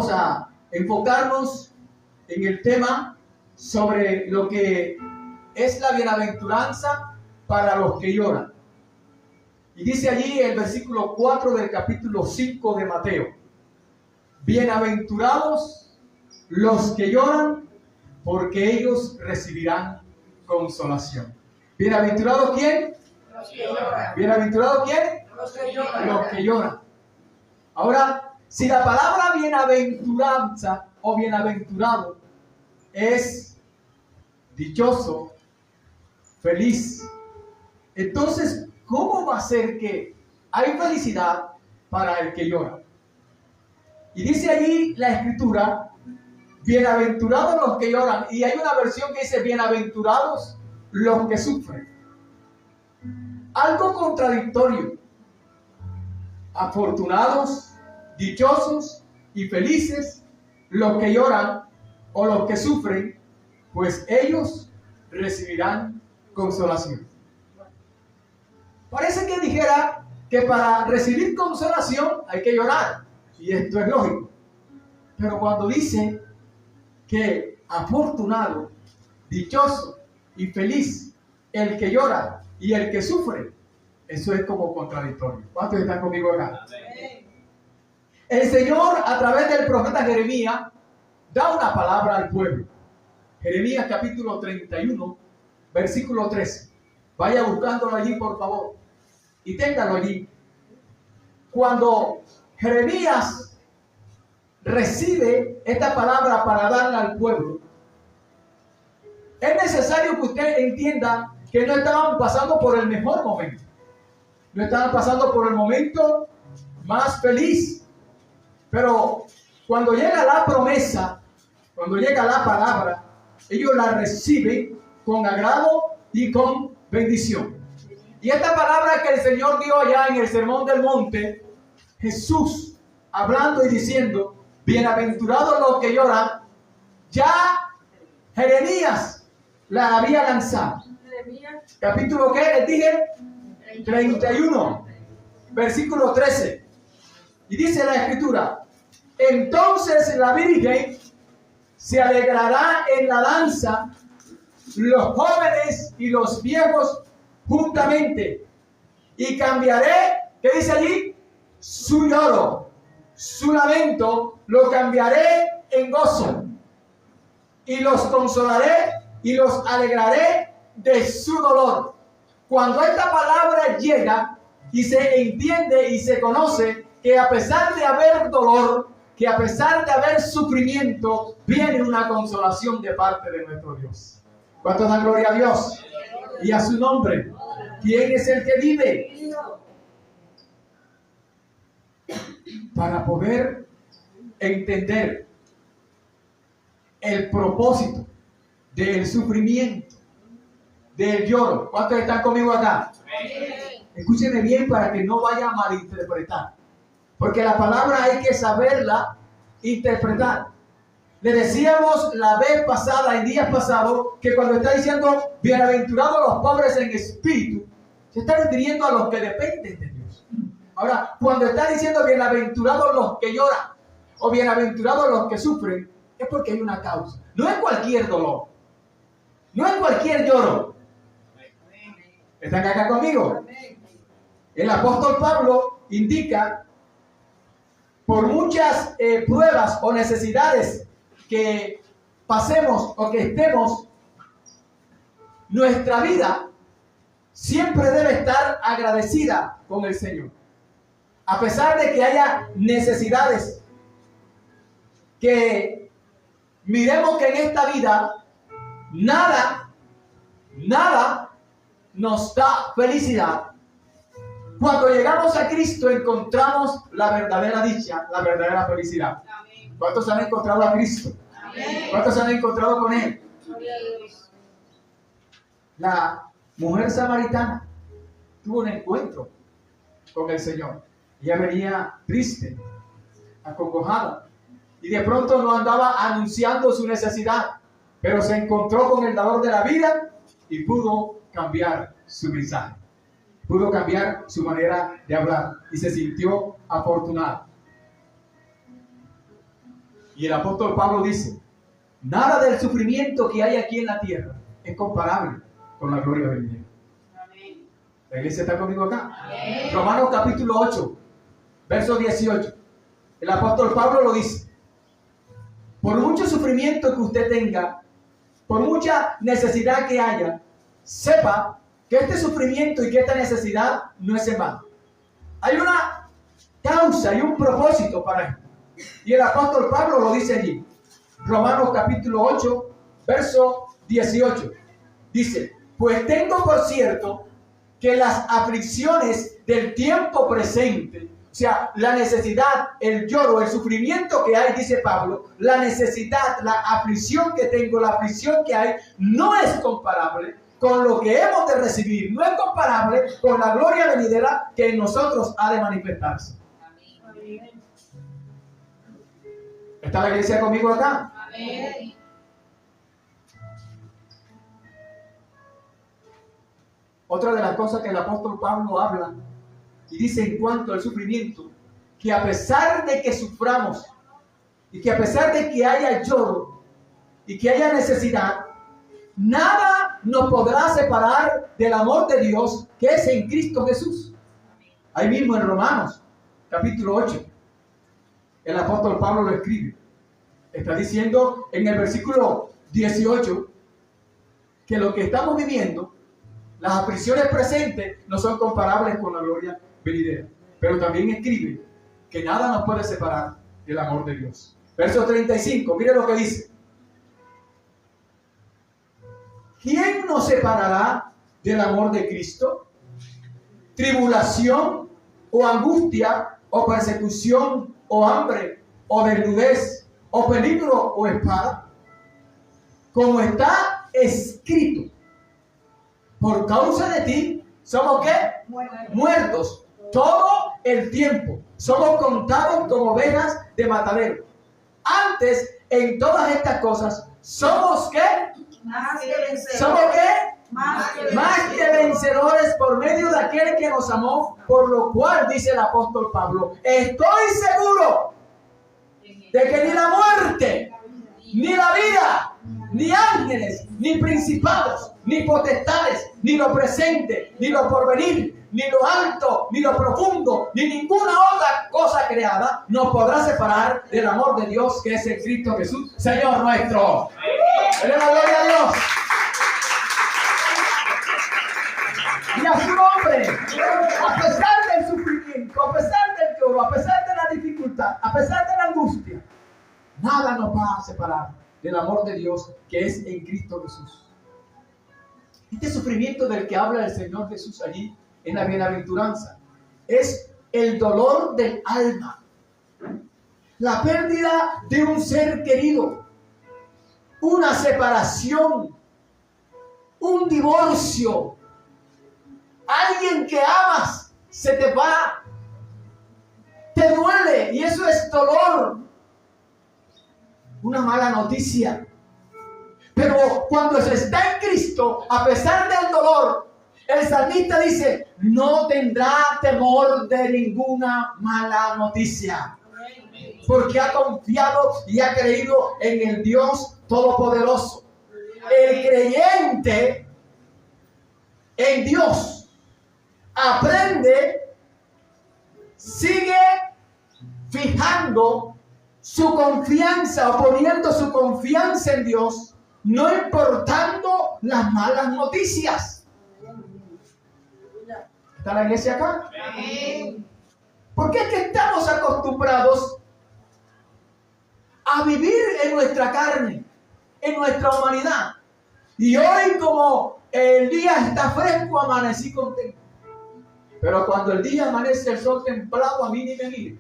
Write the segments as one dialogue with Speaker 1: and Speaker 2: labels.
Speaker 1: vamos a enfocarnos en el tema sobre lo que es la bienaventuranza para los que lloran. Y dice allí el versículo 4 del capítulo 5 de Mateo: bienaventurados los que lloran, porque ellos recibirán consolación. ¿Bienaventurado quién?
Speaker 2: Los que lloran.
Speaker 1: ¿Bienaventurado quién?
Speaker 2: Los que lloran.
Speaker 1: Los que lloran. Ahora, si la palabra bienaventuranza o bienaventurado es dichoso, feliz, entonces, ¿cómo va a ser que hay felicidad para el que llora? Y dice allí la escritura: bienaventurados los que lloran. Y hay una versión que dice: bienaventurados los que sufren. Algo contradictorio. Afortunados, dichosos y felices los que lloran o los que sufren, pues ellos recibirán consolación. Parece que dijera que para recibir consolación hay que llorar, y esto es lógico. Pero cuando dice que afortunado, dichoso y feliz el que llora y el que sufre, eso es como contradictorio. ¿Cuántos están conmigo acá?
Speaker 2: Amén.
Speaker 1: El Señor, a través del profeta Jeremías, da una palabra al pueblo. Jeremías capítulo 31, versículo 13. Vaya buscándolo allí, por favor, y téngalo allí. Cuando Jeremías recibe esta palabra para darla al pueblo, es necesario que usted entienda que no estaban pasando por el mejor momento. No estaban pasando por el momento más feliz. Pero cuando llega la promesa, cuando llega la palabra, ellos la reciben con agrado y con bendición. Y esta palabra que el Señor dio allá en el Sermón del Monte, Jesús hablando y diciendo: bienaventurados los que lloran, ya Jeremías la había lanzado. Capítulo ¿qué? Les dije 31, versículo 13. Y dice la escritura: entonces la Virgen se alegrará en la danza, los jóvenes y los viejos juntamente, y cambiaré, ¿qué dice allí? Su lloro, su lamento, lo cambiaré en gozo, y los consolaré y los alegraré de su dolor. Cuando esta palabra llega y se entiende y se conoce que a pesar de haber dolor, que a pesar de haber sufrimiento, viene una consolación de parte de nuestro Dios. ¿Cuántos dan gloria a Dios y a su nombre? ¿Quién es el que vive? Para poder entender el propósito del sufrimiento, del lloro. ¿Cuántos están conmigo acá? Escúcheme bien para que no vaya a malinterpretar, porque la palabra hay que saberla interpretar. Le decíamos la vez pasada, en días pasados, que cuando está diciendo bienaventurados los pobres en espíritu, se está refiriendo a los que dependen de Dios. Ahora, cuando está diciendo bienaventurados los que lloran o bienaventurados los que sufren, es porque hay una causa. No es cualquier dolor, no es cualquier lloro. ¿Están acá conmigo? El apóstol Pablo indica: por muchas pruebas o necesidades que pasemos o que estemos, nuestra vida siempre debe estar agradecida con el Señor. A pesar de que haya necesidades, que miremos que en esta vida nada nos da felicidad. Cuando llegamos a Cristo encontramos la verdadera dicha, la verdadera felicidad. ¿Cuántos han encontrado a Cristo? ¿Cuántos han encontrado con Él? La mujer samaritana tuvo un encuentro con el Señor. Ella venía triste, acongojada, y de pronto no andaba anunciando su necesidad, pero se encontró con el dador de la vida y pudo cambiar su mensaje. Pudo cambiar su manera de hablar y se sintió afortunado. Y el apóstol Pablo dice, nada del sufrimiento que hay aquí en la tierra es comparable con la gloria venidera. ¿La iglesia está conmigo acá?
Speaker 2: Amén.
Speaker 1: Romanos capítulo 8, verso 18. El apóstol Pablo lo dice. Por mucho sufrimiento que usted tenga, por mucha necesidad que haya, sepa que este sufrimiento y que esta necesidad no es en vano. Hay una causa y un propósito para esto. Y el apóstol Pablo lo dice allí. Romanos capítulo 8, verso 18. Dice, pues tengo por cierto que las aflicciones del tiempo presente, o sea, la necesidad, el lloro, el sufrimiento que hay, dice Pablo, la necesidad, la aflicción que tengo, la aflicción que hay, no es comparable con lo que hemos de recibir, no es comparable con la gloria venidera que en nosotros ha de manifestarse.
Speaker 2: Amén.
Speaker 1: ¿Está la iglesia conmigo acá?
Speaker 2: Amén.
Speaker 1: Otra de las cosas que el apóstol Pablo habla y dice en cuanto al sufrimiento, que a pesar de que suframos y que a pesar de que haya lloro y que haya necesidad, nada nos podrá separar del amor de Dios que es en Cristo Jesús. Ahí mismo en Romanos, capítulo 8, el apóstol Pablo lo escribe. Está diciendo en el versículo 18 que lo que estamos viviendo, las aflicciones presentes, no son comparables con la gloria venidera. Pero también escribe que nada nos puede separar del amor de Dios. Verso 35, mire lo que dice. ¿Quién nos separará del amor de Cristo? ¿Tribulación o angustia o persecución o hambre o desnudez o peligro o espada? Como está escrito, por causa de ti, ¿somos qué? Muertos todo el tiempo. Somos contados como ovejas de matadero. Antes, en todas estas cosas, ¿somos qué?
Speaker 2: Más que vencedores.
Speaker 1: ¿Somos qué?
Speaker 2: Más
Speaker 1: que vencedores por medio de aquel que nos amó, por lo cual, dice el apóstol Pablo, estoy seguro de que ni la muerte, ni la vida, ni ángeles, ni principados, ni potestades, ni lo presente, ni lo porvenir, ni lo alto, ni lo profundo, ni ninguna otra cosa creada nos podrá separar del amor de Dios que es en Cristo Jesús, Señor nuestro. ¡Denle la gloria a Dios! Y a su nombre, a pesar del sufrimiento, a pesar del lloro, a pesar de la dificultad, a pesar de la angustia, nada nos va a separar del amor de Dios que es en Cristo Jesús. Este sufrimiento del que habla el Señor Jesús allí en la bienaventuranza es el dolor del alma, la pérdida de un ser querido, una separación, un divorcio, alguien que amas se te va, te duele y eso es dolor, una mala noticia. Pero cuando se está en Cristo, a pesar del dolor, el salmista dice, no tendrá temor de ninguna mala noticia, porque ha confiado y ha creído en el Dios Todopoderoso. El creyente en Dios aprende, sigue fijando su confianza o poniendo su confianza en Dios, no importando las malas noticias. ¿Está la iglesia acá? Porque es que estamos acostumbrados a vivir en nuestra carne, en nuestra humanidad. Y hoy, como el día está fresco, amanecí contento. Pero cuando el día amanece el sol templado, a mí ni me mire.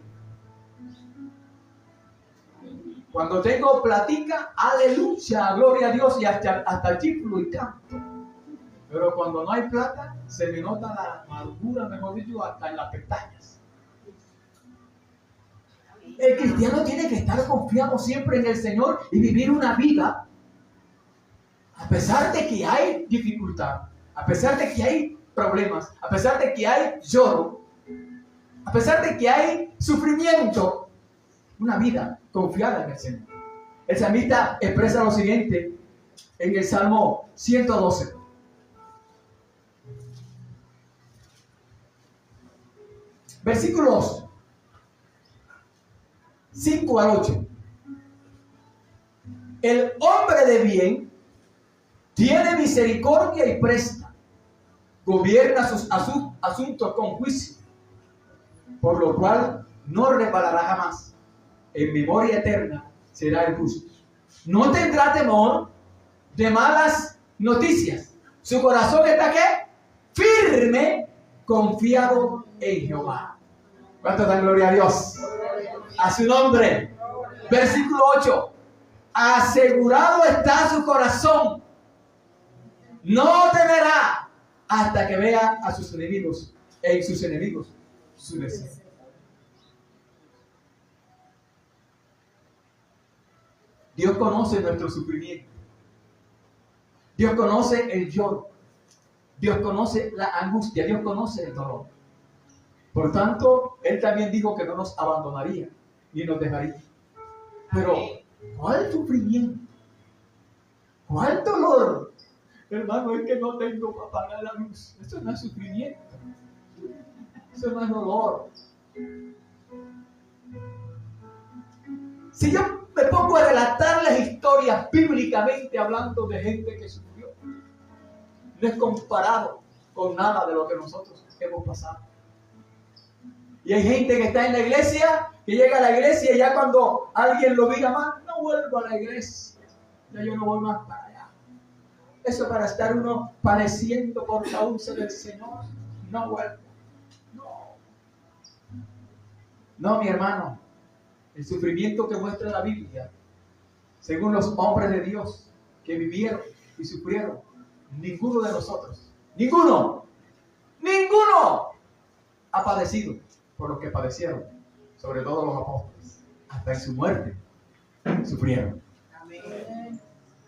Speaker 1: Cuando tengo platica, aleluya, gloria a Dios, y hasta chiflo y canto. Pero cuando no hay plata, se me nota la amargura, mejor dicho, hasta en las pestañas. El cristiano tiene que estar confiado siempre en el Señor y vivir una vida, a pesar de que hay dificultad, a pesar de que hay problemas, a pesar de que hay lloro, a pesar de que hay sufrimiento, una vida confiada en el Señor. El salmista expresa lo siguiente en el Salmo 112. Versículos 5 al 8. El hombre de bien tiene misericordia y presta, gobierna sus asuntos con juicio, por lo cual no resbalará jamás. En memoria eterna será el justo. No tendrá temor de malas noticias. Su corazón está ¿qué? Firme, confiado en Jehová. ¿Cuánto dan gloria a Dios? A su nombre. Versículo 8. Asegurado está su corazón. No temerá hasta que vea a sus enemigos, en sus enemigos, su deseo. Dios conoce nuestro sufrimiento. Dios conoce el lloro. Dios conoce la angustia. Dios conoce el dolor. Por tanto, Él también dijo que no nos abandonaría ni nos dejaría. Pero, ¿cuál sufrimiento? ¿Cuál dolor? Hermano, es que no tengo para pagar la luz. Eso no es sufrimiento. Eso no es dolor. Si yo me pongo a relatarles historias bíblicamente hablando de gente que sufrió, no es comparado con nada de lo que nosotros hemos pasado. Y hay gente que está en la iglesia, que llega a la iglesia y ya cuando alguien lo mira mal, no vuelvo a la iglesia. Ya yo no voy más para allá. Eso para estar uno padeciendo por causa del Señor, no vuelvo. No, mi hermano. El sufrimiento que muestra la Biblia, según los hombres de Dios que vivieron y sufrieron, ninguno de nosotros, ninguno ha padecido por lo que padecieron, sobre todo los apóstoles, hasta en su muerte sufrieron.
Speaker 2: Amén.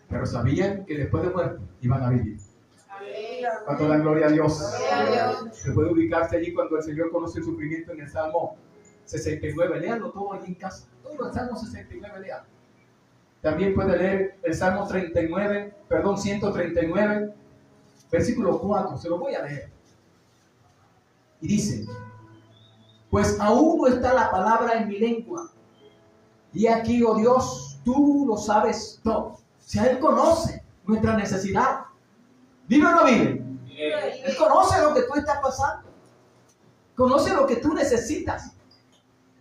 Speaker 1: Pero sabían que después de muerte iban a vivir.
Speaker 2: Amén.
Speaker 1: ¿Cuánto dan gloria a Dios?
Speaker 2: Gloria a Dios.
Speaker 1: Se puede ubicarse allí cuando el Señor conoce el sufrimiento en el Salmo 69, léanlo todo allí en casa. Todo el Salmo 69, léanlo. También puede leer el Salmo 139, versículo 4. Se lo voy a leer. Y dice: pues aún no está la palabra en mi lengua. Y aquí, oh Dios, tú lo sabes todo. Si Él conoce nuestra necesidad. ¿Vive o no vive? Él conoce lo que tú estás pasando. Conoce lo que tú necesitas.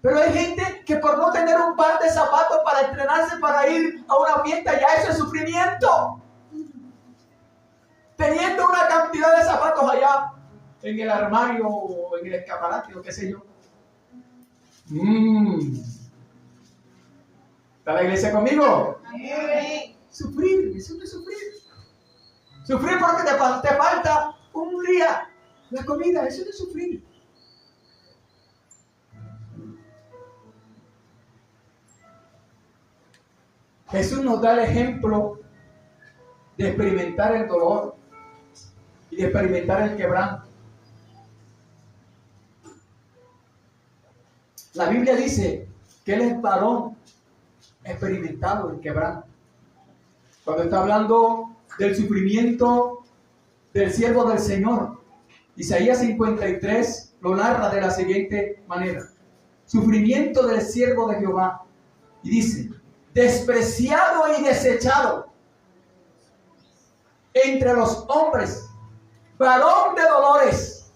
Speaker 1: Pero hay gente que por no tener un par de zapatos para estrenarse, para ir a una fiesta, ya eso es sufrimiento. Teniendo una cantidad de zapatos allá en el armario o en el escaparate o qué sé yo. ¿Está la iglesia conmigo?
Speaker 2: Amén.
Speaker 1: Sufrir, eso no es sufrir. Sufrir porque te falta un día la comida, eso no es sufrir. Jesús nos da el ejemplo de experimentar el dolor y de experimentar el quebranto. La Biblia dice que Él es varón experimentado en quebranto. Cuando está hablando del sufrimiento del siervo del Señor, Isaías 53 lo narra de la siguiente manera: sufrimiento del siervo de Jehová. Y dice: despreciado y desechado entre los hombres, varón de dolores,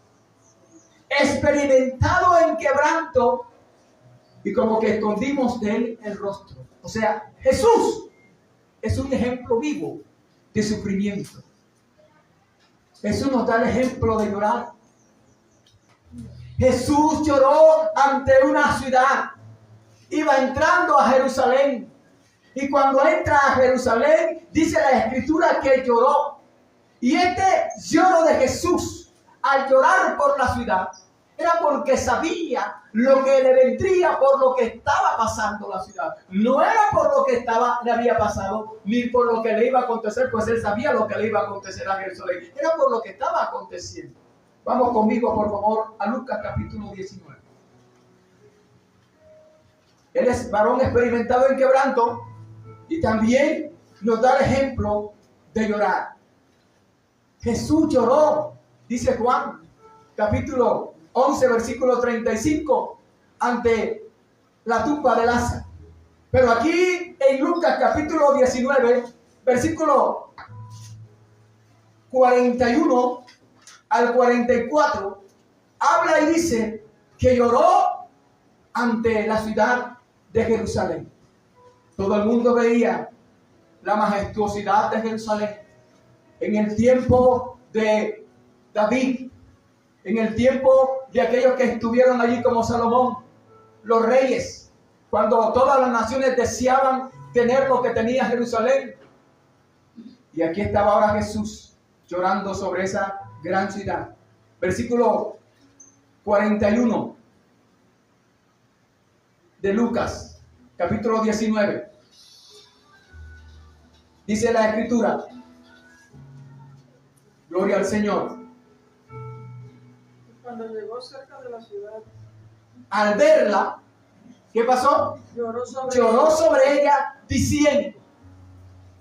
Speaker 1: experimentado en quebranto, y como que escondimos de él el rostro. O sea, Jesús es un ejemplo vivo de sufrimiento. Jesús nos da el ejemplo de llorar. Jesús lloró ante una ciudad. Iba entrando a Jerusalén. Y cuando entra a Jerusalén, dice la Escritura que lloró. Y este lloro de Jesús, al llorar por la ciudad, era porque sabía lo que le vendría por lo que estaba pasando la ciudad. No era por lo que le había pasado, ni por lo que le iba a acontecer, pues él sabía lo que le iba a acontecer a Jerusalén. Era por lo que estaba aconteciendo. Vamos conmigo, por favor, a Lucas capítulo 19. Él es varón experimentado en quebranto. Y también nos da el ejemplo de llorar. Jesús lloró, dice Juan, capítulo 11, versículo 35, ante la tumba de Lázaro. Pero aquí en Lucas capítulo 19, versículo 41 al 44, habla y dice que lloró ante la ciudad de Jerusalén. Todo el mundo veía la majestuosidad de Jerusalén en el tiempo de David, en el tiempo de aquellos que estuvieron allí como Salomón, los reyes, cuando todas las naciones deseaban tener lo que tenía Jerusalén. Y aquí estaba ahora Jesús llorando sobre esa gran ciudad. Versículo 41 de Lucas, capítulo 19. Dice la Escritura, gloria al Señor.
Speaker 2: Cuando llegó cerca de la ciudad,
Speaker 1: Al verla, ¿qué pasó?
Speaker 2: lloró
Speaker 1: Sobre ella diciendo: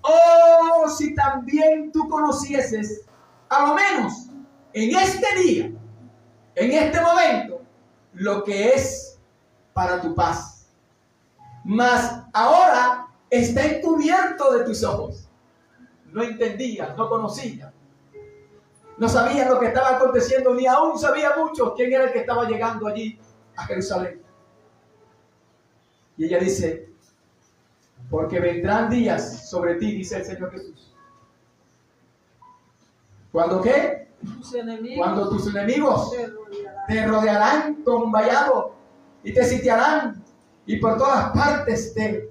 Speaker 1: oh, si también tú conocieses, a lo menos en este día, en este momento, lo que es para tu paz. Mas ahora está encubierto de tus ojos. No entendían, no conocían, no sabían lo que estaba aconteciendo, ni aún sabía mucho quién era el que estaba llegando allí a Jerusalén. Y ella dice: porque vendrán días sobre ti, dice el Señor Jesús. ¿Cuándo qué? Cuando tus enemigos te rodearán con vallado y te sitiarán y por todas partes te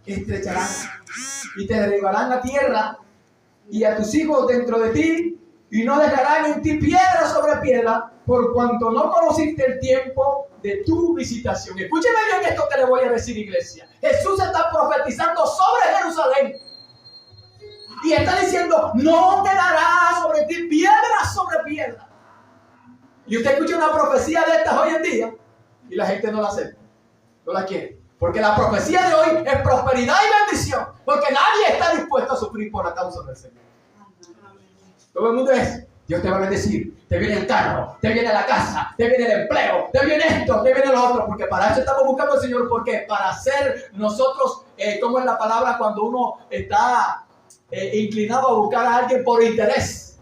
Speaker 1: estrecharán y te derribarán a tierra y a tus hijos dentro de ti y no dejarán en ti piedra sobre piedra por cuanto no conociste el tiempo de tu visitación. Escúcheme bien esto que le voy a decir, iglesia. Jesús está profetizando sobre Jerusalén y está diciendo: no quedará sobre ti piedra sobre piedra. Y usted escucha una profecía de estas hoy en día y la gente no la acepta, no la quiere, porque la profecía de hoy es prosperidad y bendición, porque nadie está dispuesto a sufrir por la causa del Señor. Todo el mundo es: Dios te va a bendecir, te viene el carro, te viene la casa, te viene el empleo, te viene esto, te viene lo otro, porque para eso estamos buscando al Señor. porque Para ser nosotros, como es la palabra cuando uno está inclinado a buscar a alguien por interés.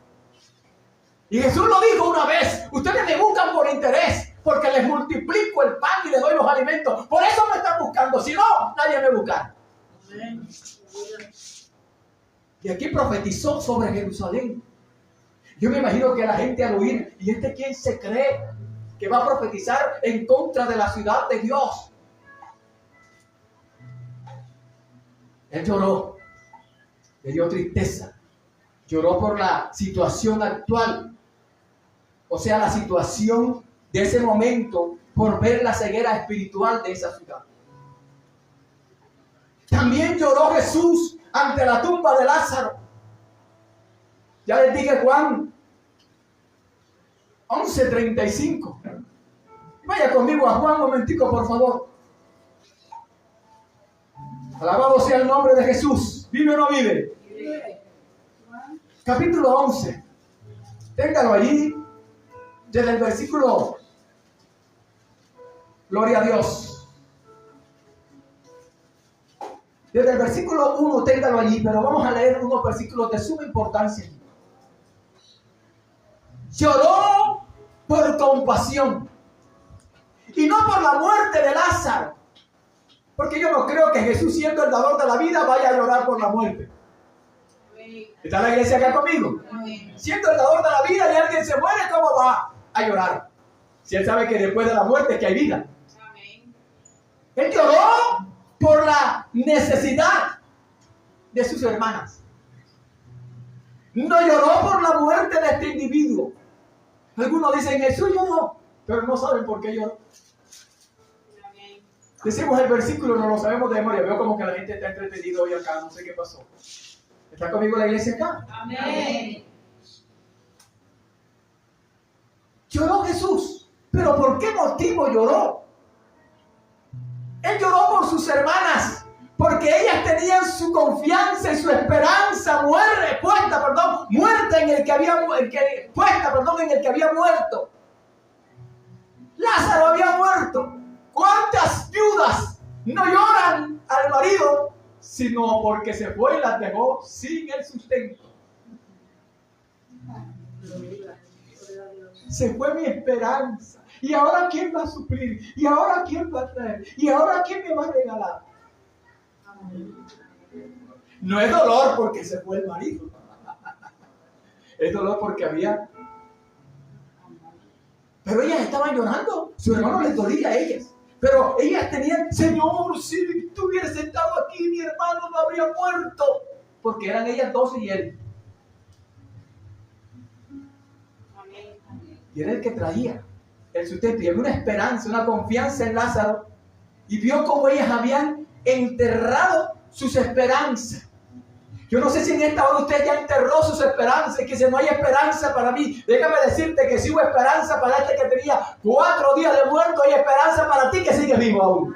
Speaker 1: Y Jesús lo dijo una vez: ustedes me buscan por interés, porque les multiplico el pan y les doy los alimentos. Por eso me están buscando, si no, nadie me busca. Y aquí profetizó sobre Jerusalén. Yo me imagino que la gente al oír: ¿y este quién se cree que va a profetizar en contra de la ciudad de Dios? Él lloró, le dio tristeza, lloró por la situación actual, o sea, la situación de ese momento, por ver la ceguera espiritual de esa ciudad. También lloró Jesús ante la tumba de Lázaro. Ya les dije Juan 11:35. Vaya conmigo a Juan un momentico, por favor. Alabado sea el nombre de Jesús. ¿Vive o no vive?
Speaker 2: Vive.
Speaker 1: Capítulo 11. Téngalo allí, desde el versículo, gloria a Dios. Desde el versículo 1, téngalo allí, pero vamos a leer unos versículos de suma importancia. Lloró por compasión y no por la muerte de Lázaro, porque yo no creo que Jesús, siendo el dador de la vida, vaya a llorar por la muerte. ¿Está la iglesia acá conmigo? Siendo el dador de la vida y alguien se muere, ¿cómo va a llorar? Si él sabe que después de la muerte es que hay vida. Él lloró por la necesidad de sus hermanas. No lloró por la muerte de este individuo. Algunos dicen: Jesús lloró, pero no saben por qué lloró. Decimos el versículo, no lo sabemos de memoria. Veo como que la gente está entretenida hoy acá, no sé qué pasó. ¿Está conmigo la iglesia acá?
Speaker 2: Amén.
Speaker 1: Lloró Jesús, pero ¿por qué motivo lloró? Él lloró por sus hermanas, Porque ellas tenían su confianza y su esperanza puesta en el que había muerto. Lázaro había muerto. ¿Cuántas viudas no lloran al marido sino porque se fue y las dejó sin el sustento? Se fue mi esperanza. ¿Y ahora quién va a suplir? ¿Y ahora quién va a traer? ¿Y ahora quién me va a regalar? No es dolor porque se fue el marido. Es dolor porque había. Pero ellas estaban llorando. Su hermano les dolía a ellas. Pero ellas tenían, Señor, si tú hubieras estado aquí, mi hermano no habría muerto. Porque eran ellas 12 y él. Y era el que traía el sustento. Y había una esperanza, una confianza en Lázaro. Y vio cómo ellas habían enterrado sus esperanzas. Yo no sé si en esta hora usted ya enterró sus esperanzas y que si no hay esperanza para mí, déjame decirte que si hubo esperanza para este que tenía 4 días de muerto, hay esperanza para ti que sigue vivo aún.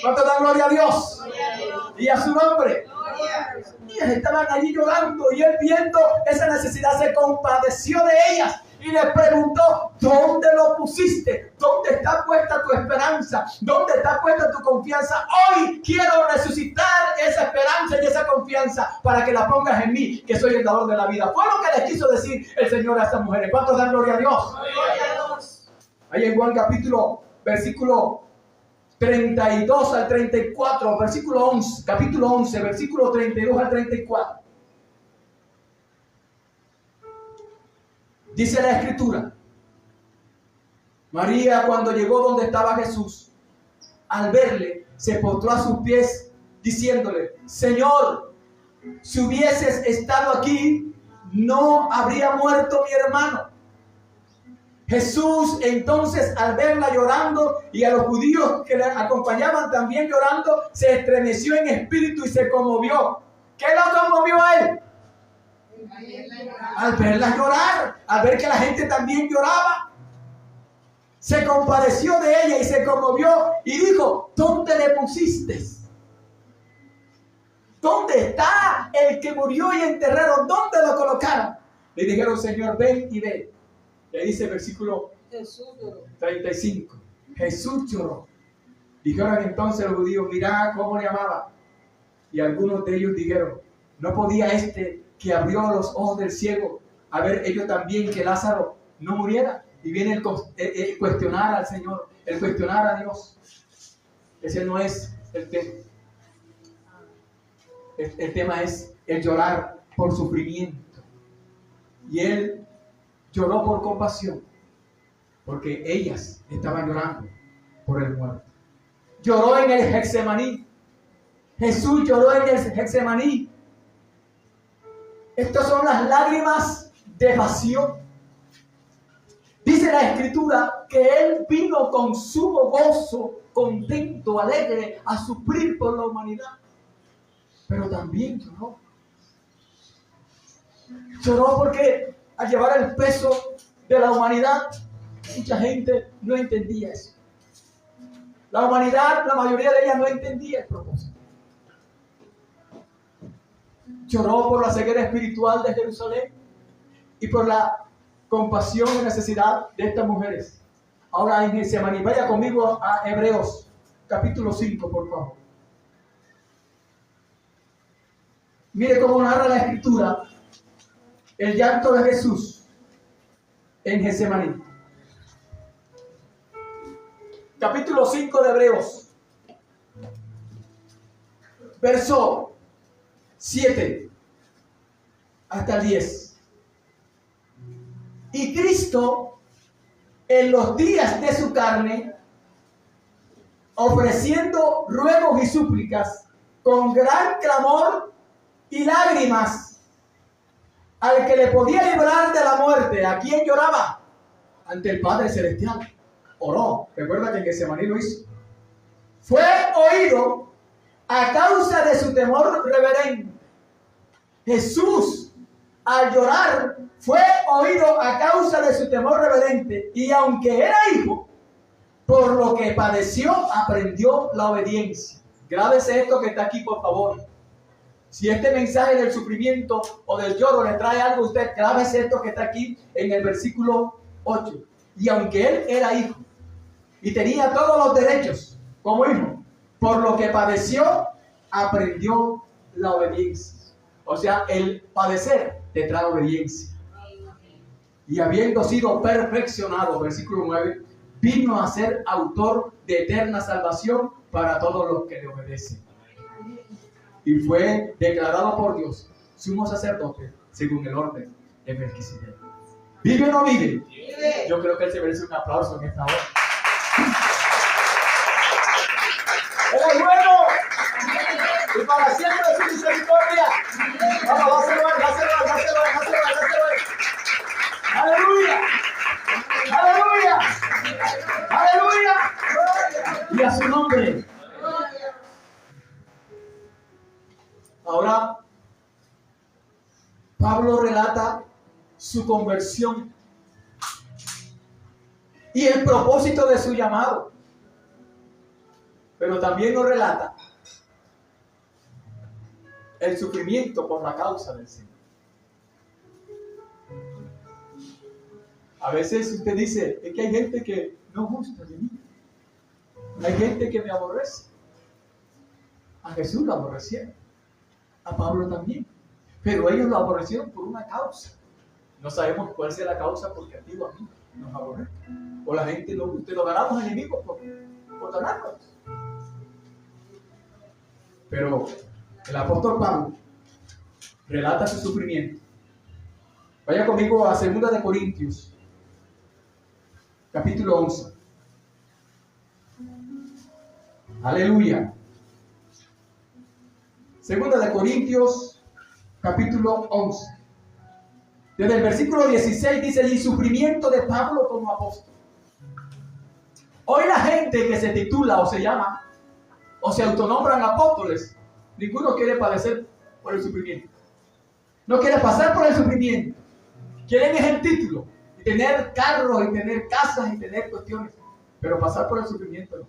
Speaker 1: ¿Cuánto dan gloria a Dios? Y a su nombre. Y ellas estaban allí llorando y él, viendo esa necesidad, se compadeció de ellas y les preguntó: ¿dónde lo pusiste? ¿Dónde está puesta tu esperanza? ¿Dónde está puesta tu confianza? Hoy quiero resucitar esa esperanza y esa confianza para que la pongas en mí, que soy el dador de la vida. Fue lo que les quiso decir el Señor a estas mujeres. ¿Cuántos dan gloria a Dios? Ahí en Juan versículo 32 al 34, capítulo 11, versículo 32 al 34. Dice la Escritura: María, cuando llegó donde estaba Jesús, al verle, se postró a sus pies, diciéndole: Señor, si hubieses estado aquí, no habría muerto mi hermano. Jesús, entonces, al verla llorando y a los judíos que la acompañaban también llorando, se estremeció en espíritu y se conmovió. ¿Qué lo conmovió a él? Al verla llorar, al ver que la gente también lloraba, se compadeció de ella y se conmovió y dijo: ¿dónde le pusiste? ¿Dónde está el que murió y enterraron? ¿Dónde lo colocaron? Le dijeron: Señor, ven y ve. Y ahí dice el versículo 35. Jesús lloró. Dijeron entonces los judíos: mirá cómo le amaba. Y algunos de ellos dijeron: ¿no podía este que abrió los ojos del ciego haber hecho también que Lázaro no muriera? Y viene el cuestionar al Señor, el cuestionar a Dios. Ese no es el tema. El tema es el llorar por sufrimiento. Y él lloró por compasión, porque ellas estaban llorando por el muerto. Lloró en el Getsemaní. Jesús lloró en el Getsemaní. Estas son las lágrimas de pasión. Dice la Escritura que él vino con sumo gozo, contento, alegre, a sufrir por la humanidad. Pero también lloró. Lloró porque al llevar el peso de la humanidad, mucha gente no entendía eso. La humanidad, la mayoría de ellas no entendía el propósito. Lloró por la ceguera espiritual de Jerusalén y por la compasión y necesidad de estas mujeres. Ahora en Getsemaní, vaya conmigo a Hebreos capítulo 5, por favor. Mire cómo narra la Escritura el llanto de Jesús en Getsemaní. Capítulo 5 de Hebreos, verso 7 hasta el 10. Y Cristo, en los días de su carne, ofreciendo ruegos y súplicas con gran clamor y lágrimas al que le podía librar de la muerte. ¿A quién lloraba? Ante el Padre Celestial. Oró. Recuerda que en Getsemaní lo hizo. Fue oído a causa de su temor reverente. Jesús, al llorar, fue oído a causa de su temor reverente. Y aunque era hijo, por lo que padeció, aprendió la obediencia. Grábese esto que está aquí, por favor. Si este mensaje del sufrimiento o del lloro le trae algo a usted, grábese esto que está aquí en el versículo 8. Y aunque él era hijo y tenía todos los derechos como hijo, por lo que padeció, aprendió la obediencia. O sea, el padecer te trae obediencia. Y habiendo sido perfeccionado, versículo 9, vino a ser autor de eterna salvación para todos los que le obedecen. Y fue declarado por Dios sumo sacerdote según el orden de Melquisedec. ¿Vive o no vive? Vive. Yo creo que él se merece un aplauso en esta hora. ¡Él es bueno! Y para siempre es su misericordia. Vamos, dáselo a él. ¡Aleluya! ¡Aleluya! ¡Aleluya! Y a su nombre. Ahora, Pablo relata su conversión y el propósito de su llamado. Pero también nos relata el sufrimiento por la causa del Señor. A veces usted dice, es que hay gente que no gusta de mí. Hay gente que me aborrece. A Jesús lo aborrecieron. A Pablo también. Pero ellos lo aborrecieron por una causa. No sabemos cuál sea la causa porque a ti o a mí nos aborrece. O la gente no, usted lo ganamos enemigos por ganarnos. Pero el apóstol Pablo relata su sufrimiento. Vaya conmigo a 2 de Corintios, capítulo 11. Aleluya. 2 de Corintios, capítulo 11. Desde el versículo 16 dice, el sufrimiento de Pablo como apóstol. Hoy la gente que se titula o se llama o se autonombran apóstoles, ninguno quiere padecer por el sufrimiento. No quiere pasar por el sufrimiento. Quieren es el título, y tener carros, y tener casas, y tener cuestiones, pero pasar por el sufrimiento no.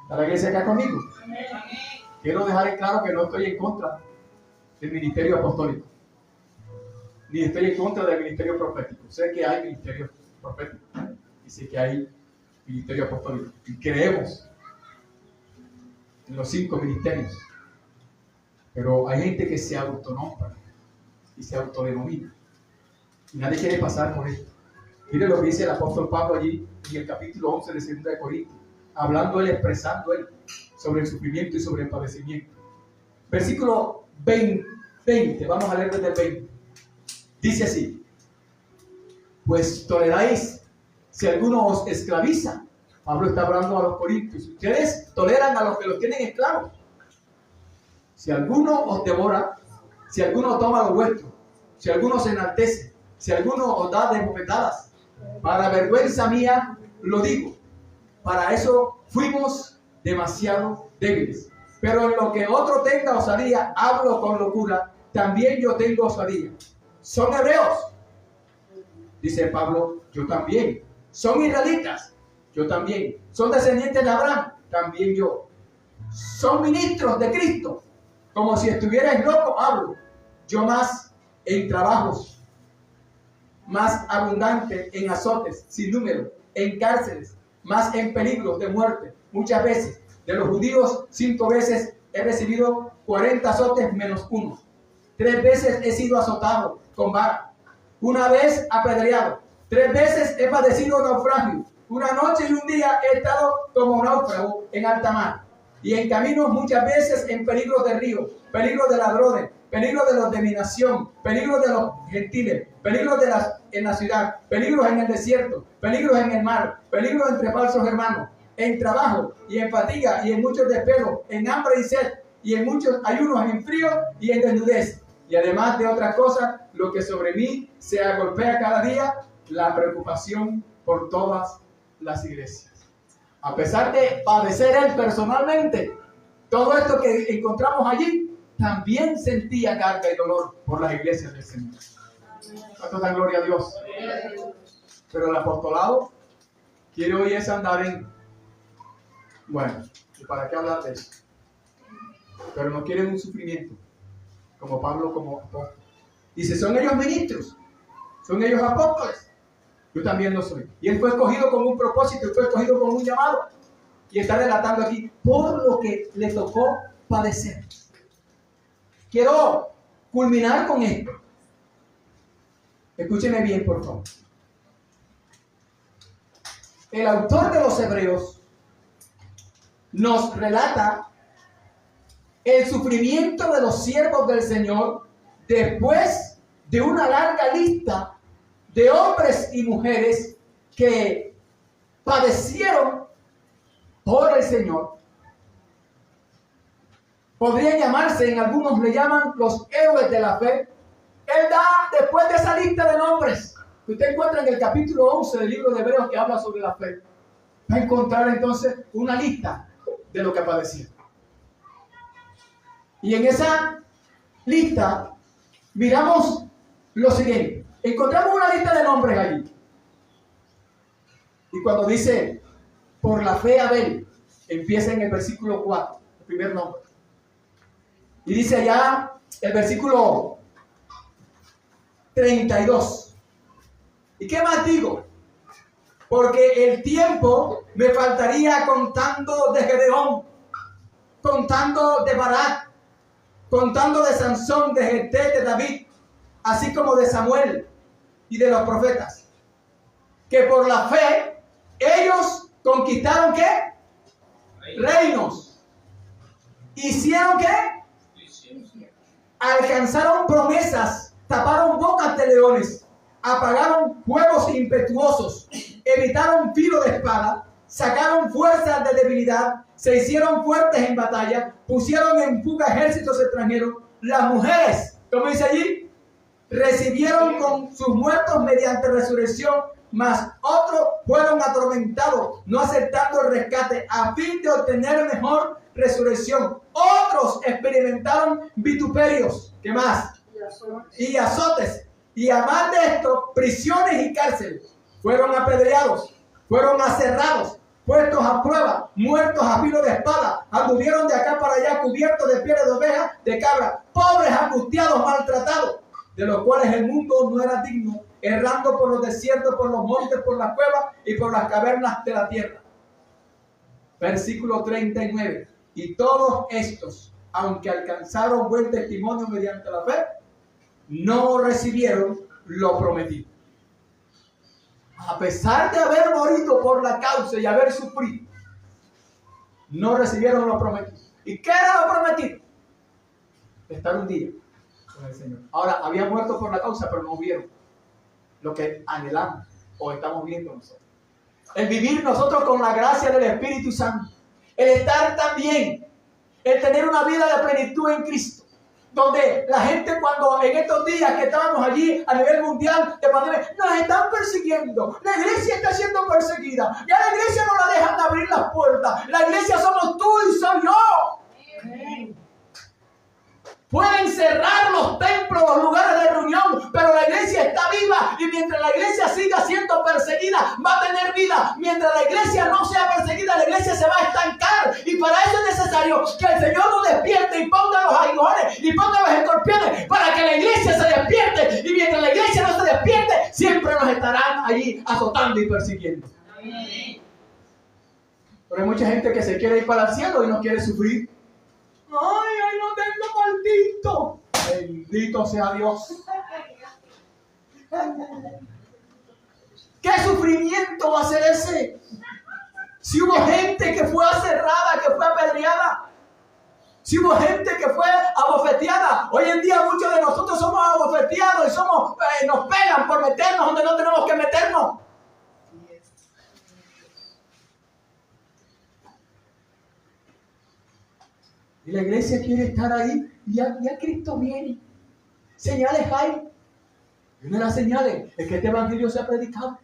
Speaker 1: ¿Está la iglesia acá conmigo? Quiero dejar en claro que no estoy en contra del ministerio apostólico, ni estoy en contra del ministerio profético. Sé que hay ministerio profético, y sé que hay ministerio apostólico, y creemos en los 5 ministerios. Pero hay gente que se autonombra y se autodenomina. Y nadie quiere pasar por esto. Mire lo que dice el apóstol Pablo allí en el capítulo 11 de 2 de Corintios, hablando él, expresando él sobre el sufrimiento y sobre el padecimiento. Versículo 20, vamos a leer desde el 20. Dice así: pues toleráis si alguno os esclaviza. Pablo está hablando a los corintios. Ustedes toleran a los que los tienen esclavos. Si alguno os devora, si alguno toma lo vuestro, si alguno se enaltece, si alguno os da de bofetadas, para vergüenza mía lo digo. Para eso fuimos demasiado débiles. Pero en lo que otro tenga osadía, hablo con locura, también yo tengo osadía. ¿Son hebreos? Dice Pablo, yo también. ¿Son israelitas? Yo también. ¿Son descendientes de Abraham? También yo. ¿Son ministros de Cristo? Como si estuvierais locos, hablo. Yo más en trabajos, más abundante en azotes, sin número, en cárceles, más en peligros de muerte. Muchas veces, de los judíos, 5 veces he recibido 40 azotes menos 1. 3 veces he sido azotado con vara. 1 vez apedreado. 3 veces he padecido naufragio. 1 noche y 1 día he estado como náufrago en alta mar. Y en caminos muchas veces en peligro de río, peligro de ladrones, peligro de los de mi nación, peligro de los gentiles, peligro en la ciudad, peligros en el desierto, peligros en el mar, peligros entre falsos hermanos, en trabajo y en fatiga y en muchos desvelos, en hambre y sed, y en muchos ayunos, en frío y en desnudez. Y además de otras cosas, lo que sobre mí se agolpea cada día, la preocupación por todas las iglesias. A pesar de padecer él personalmente todo esto que encontramos allí, también sentía carga y dolor por las iglesias del Señor. ¿Cuánto da gloria a Dios? Pero el apostolado quiere hoy es andar en... Bueno, ¿y para qué hablar de eso? pero no quieren un sufrimiento, como Pablo, como apóstol. Dice, son ellos ministros, son ellos apóstoles, yo también lo soy. Y él fue escogido con un propósito, él fue escogido con un llamado. Y está relatando aquí, por lo que le tocó padecer. Quiero culminar con esto. Escúcheme bien, por favor. El autor de los Hebreos nos relata el sufrimiento de los siervos del Señor después de una larga lista de hombres y mujeres que padecieron por el Señor. Podrían llamarse, en algunos le llaman los héroes de la fe. Él da, después de esa lista de nombres que usted encuentra en el capítulo 11 del libro de Hebreos, que habla sobre la fe, va a encontrar entonces una lista de lo que padecieron. Y en esa lista miramos lo siguiente. Encontramos una lista de nombres allí. Y cuando dice, por la fe Abel, empieza en el versículo 4, el primer nombre. Y dice allá el versículo 32. ¿Y qué más digo? Porque el tiempo me faltaría contando de Gedeón, contando de Barak, contando de Sansón, de Jefté, de David, así como de Samuel y de los profetas, que por la fe ellos conquistaron ¿qué? Reinos. ¿Hicieron qué? Alcanzaron promesas, taparon bocas de leones, apagaron fuegos impetuosos, evitaron filo de espada, sacaron fuerzas de debilidad, se hicieron fuertes en batalla, pusieron en fuga ejércitos extranjeros. Las mujeres, como dice allí, recibieron con sus muertos mediante resurrección, mas otros fueron atormentados, no aceptando el rescate, a fin de obtener mejor resurrección. Otros experimentaron vituperios, ¿qué más? Y azotes. Y además de esto, prisiones y cárceles. Fueron apedreados, fueron aserrados, puestos a prueba, muertos a filo de espada, anduvieron de acá para allá cubiertos de pieles de oveja, de cabra, pobres, angustiados, maltratados, de los cuales el mundo no era digno, errando por los desiertos, por los montes, por las cuevas y por las cavernas de la tierra. Versículo 39. Y todos estos, aunque alcanzaron buen testimonio mediante la fe, no recibieron lo prometido. A pesar de haber morido por la causa y haber sufrido, no recibieron lo prometido. ¿Y qué era lo prometido? Estar un día con el Señor. Ahora, habían muerto por la causa, pero no vieron lo que anhelamos o estamos viendo nosotros. El vivir nosotros con la gracia del Espíritu Santo. El estar también, el tener una vida de plenitud en Cristo. Donde la gente, cuando en estos días que estábamos allí a nivel mundial de pandemia, nos están persiguiendo. La iglesia está siendo perseguida. Ya la iglesia no la dejan abrir las puertas. La iglesia somos tú y soy yo. Amén. Pueden cerrar los templos, los lugares de reunión, pero la iglesia está viva. Y mientras la iglesia siga siendo perseguida, va a tener vida. Mientras la iglesia no sea perseguida, la iglesia se va a estancar. Y para eso es necesario que el Señor nos despierte y ponga los aguijones y ponga los escorpiones para que la iglesia se despierte. Y mientras la iglesia no se despierte, siempre nos estarán allí azotando y persiguiendo. Amén. Pero hay mucha gente que se quiere ir para el cielo y no quiere sufrir. ¡Ay, no tengo maldito! Bendito sea Dios. ¿Qué sufrimiento va a ser ese? Si hubo gente que fue aserrada, que fue apedreada. Si hubo gente que fue abofeteada. Hoy en día muchos de nosotros somos abofeteados y nos pegan por meternos donde no tenemos que meternos. Y la iglesia quiere estar ahí. Y ya Cristo viene. Señales hay. Y una de las señales es que este evangelio sea predicado.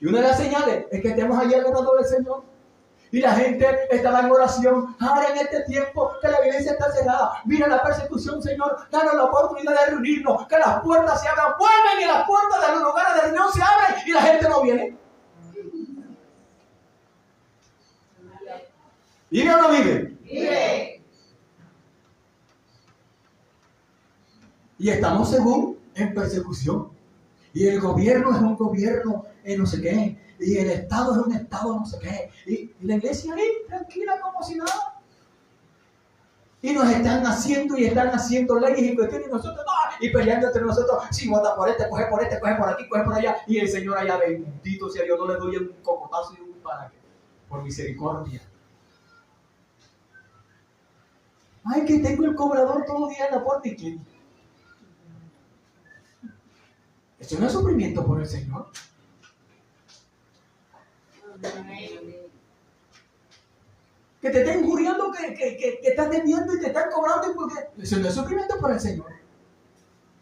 Speaker 1: Y una de las señales es que estemos allí adorando al Señor. Y la gente estará en oración. Ahora en este tiempo que la iglesia está cerrada. Mira la persecución, Señor. Danos la oportunidad de reunirnos. Que las puertas se abran. Vuelven y las puertas de los lugares de reunión se abren. Y la gente no viene. ¿Vive o no vive?
Speaker 2: Vive.
Speaker 1: Y estamos según en persecución. Y el gobierno es un gobierno no sé qué. Y el Estado es un Estado no sé qué. Y la iglesia ahí, tranquila como si nada. Y nos están haciendo leyes y cuestiones y nosotros no. Y peleando entre nosotros. Si vota por coge por aquí, coge por allá. Y el Señor allá, bendito sea Dios, no le doy un cocotazo y un para qué. Por misericordia. Ay, que tengo el cobrador todos los días en la puerta y que eso no es sufrimiento por el Señor. Que te estén injuriando, que estás teniendo y te están cobrando, porque eso no es sufrimiento por el Señor.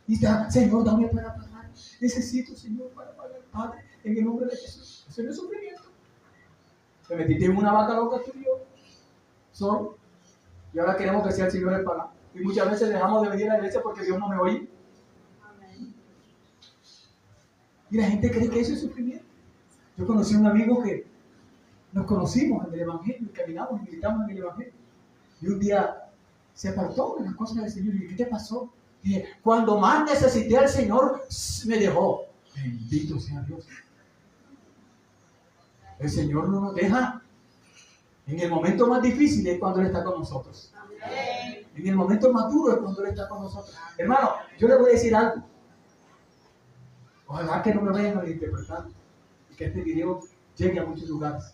Speaker 1: Y está, Señor, dame para pagar. Necesito, Señor, para pagar, Padre, en el nombre de Jesús. Eso no es sufrimiento. Te metiste en una vaca loca tú y yo. Solo. Y ahora queremos que sea el Señor el pagar. Y muchas veces dejamos de venir a la iglesia porque Dios no me oye. Y la gente cree que eso es sufrimiento. Yo conocí a un amigo que nos conocimos en el Evangelio, y caminamos y militamos en el Evangelio. Y un día se apartó de las cosas del Señor. Y dije, ¿qué te pasó? Y dije, cuando más necesité al Señor, me dejó. Bendito sea Dios. El Señor no nos deja. En el momento más difícil es cuando Él está con nosotros. Amén. En el momento más duro es cuando Él está con nosotros. Hermano, yo le voy a decir algo. Ojalá que no me vayan a interpretar y que este video llegue a muchos lugares.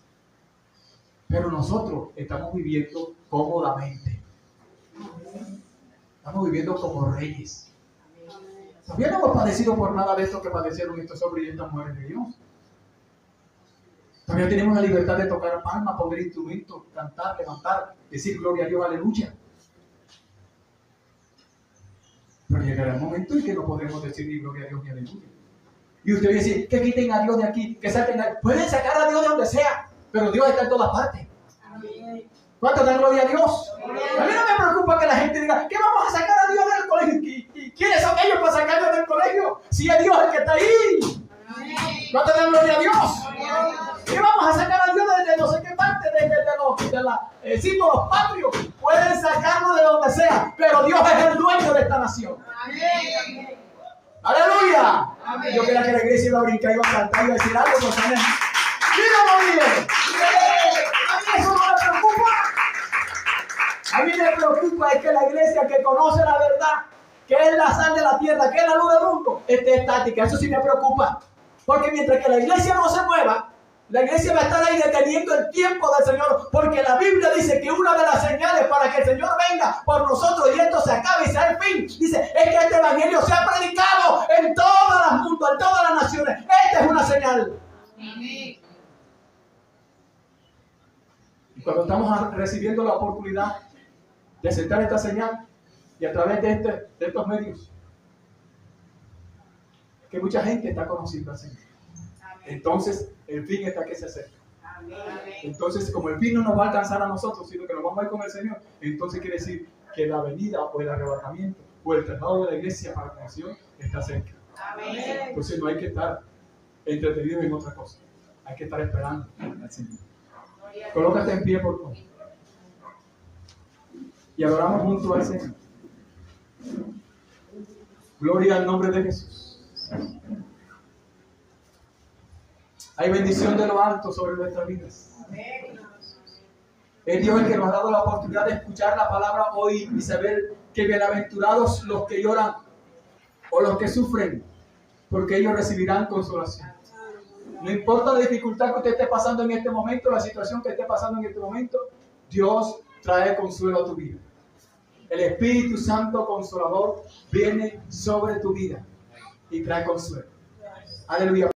Speaker 1: Pero nosotros estamos viviendo cómodamente. Estamos viviendo como reyes. Todavía no hemos padecido por nada de esto que padecieron estos hombres y estas mujeres de Dios. Todavía tenemos la libertad de tocar palmas, poner instrumentos, cantar, levantar, decir gloria a Dios, aleluya. Pero llegará el momento en que no podremos decir ni gloria a Dios ni aleluya. Y usted va a decir, que quiten a Dios de aquí, que saquen a Dios. Pueden sacar a Dios de donde sea, pero Dios está en todas partes. ¿Cuánto dan gloria a Dios? A mí no me preocupa que la gente diga, ¿qué vamos a sacar a Dios del colegio? ¿Y quiénes son ellos para sacarlo del colegio? Si es Dios el que está ahí. ¿Cuánto dan gloria a Dios? ¿Qué vamos a sacar a Dios desde no sé qué parte, de los símbolos patrios? Pueden sacarlo de donde sea, pero Dios es el dueño de esta nación.
Speaker 2: Amén.
Speaker 1: ¡Aleluya!
Speaker 2: Amén.
Speaker 1: Yo quería que la iglesia iba a brincar, iba a cantar, iba a decir algo, pero también. ¡Dígalo bien! A mí eso no me preocupa. A mí me preocupa es que la iglesia que conoce la verdad, que es la sal de la tierra, que es la luz del mundo, esté estática. Eso sí me preocupa. Porque mientras que la iglesia no se mueva, la iglesia va a estar ahí deteniendo el tiempo del Señor, porque la Biblia dice que una de las señales para que el Señor venga por nosotros y esto se acabe y sea el fin, dice, es que este evangelio sea predicado en todas las mundos, en todas las naciones. Esta es una señal.
Speaker 2: Amén.
Speaker 1: Y cuando estamos recibiendo la oportunidad de aceptar esta señal y a través de estos medios, que mucha gente está conociendo al Señor. Entonces, el fin está que se acerca. Entonces, como el fin no nos va a alcanzar a nosotros, sino que nos vamos a ir con el Señor, entonces quiere decir que la venida o el arrebatamiento o el traslado de la iglesia para la nación está cerca. Entonces no hay que estar entretenidos en otra cosa. Hay que estar esperando al Señor. Colócate en pie, por favor. Y adoramos junto al Señor. Gloria al nombre de Jesús. Hay bendición de lo alto sobre nuestras vidas. Es Dios el que nos ha dado la oportunidad de escuchar la palabra hoy y saber que bienaventurados los que lloran o los que sufren, porque ellos recibirán consolación. No importa la dificultad que usted esté pasando en este momento, la situación que esté pasando en este momento, Dios trae consuelo a tu vida. El Espíritu Santo Consolador viene sobre tu vida y trae consuelo. Aleluya.